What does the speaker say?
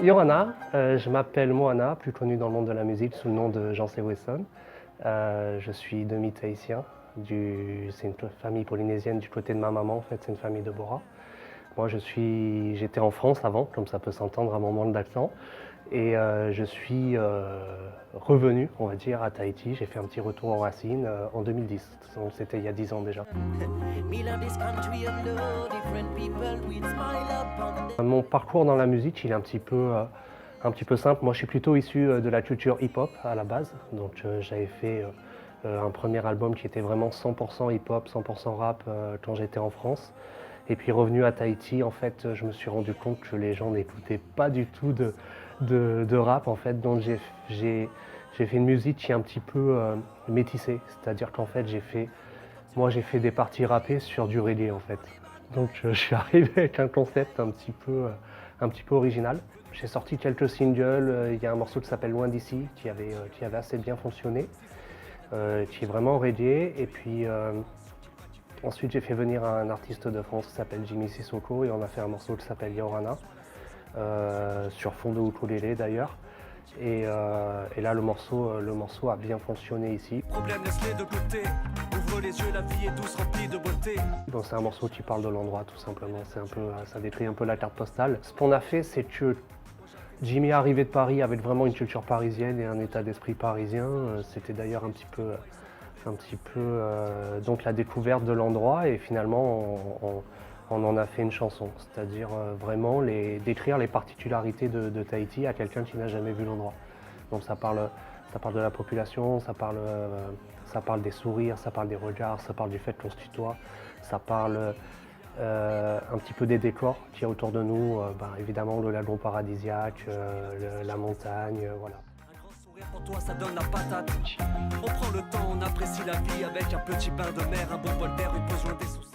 Ora Na, je m'appelle Moana, plus connu dans le monde de la musique sous le nom de Janse Wesson. Je suis demi-tahitien, c'est une famille polynésienne du côté de ma maman, en fait c'est une famille de Bora. Moi j'étais en France avant, comme ça peut s'entendre à mon moment d'accent, et je suis revenu, on va dire, à Tahiti. J'ai fait un petit retour aux racines en 2010, donc c'était il y a 10 ans déjà. Mon parcours dans la musique, il est un petit peu simple. Moi je suis plutôt issu de la culture hip-hop à la base, donc j'avais fait un premier album qui était vraiment 100% hip-hop, 100% rap quand j'étais en France. Et puis revenu à Tahiti, en fait, je me suis rendu compte que les gens n'écoutaient pas du tout de rap, en fait. Donc j'ai fait une musique qui est un petit peu métissée, c'est-à-dire qu'en fait j'ai fait des parties rappées sur du reggae, en fait. Donc je suis arrivé avec un concept un petit peu original. J'ai sorti quelques singles. Il y a un morceau qui s'appelle Loin d'ici qui avait assez bien fonctionné, qui est vraiment reggae. Et puis ensuite, j'ai fait venir un artiste de France qui s'appelle Jimmy Sissoko et on a fait un morceau qui s'appelle Ora Na, sur fond de ukulélé d'ailleurs. Et là, le morceau a bien fonctionné ici. Problème, laisse-les de côté. Ouvre les yeux, la vie est douce, remplie de beauté. Donc c'est un morceau qui parle de l'endroit, tout simplement. Ça décrit un peu la carte postale. Ce qu'on a fait, c'est que Jimmy est arrivé de Paris avec vraiment une culture parisienne et un état d'esprit parisien. C'était d'ailleurs un petit peu donc la découverte de l'endroit, et finalement on en a fait une chanson, c'est-à-dire vraiment décrire les particularités de Tahiti à quelqu'un qui n'a jamais vu l'endroit. Donc ça parle de la population, ça parle des sourires, ça parle des regards, ça parle du fait qu'on se tutoie, ça parle un petit peu des décors qu'il y a autour de nous, évidemment le lagon paradisiaque, la montagne, voilà. Pour toi ça donne la patate. On prend le temps, on apprécie la vie avec un petit bain de mer, un bon bol d'air, une pause loin des soucis.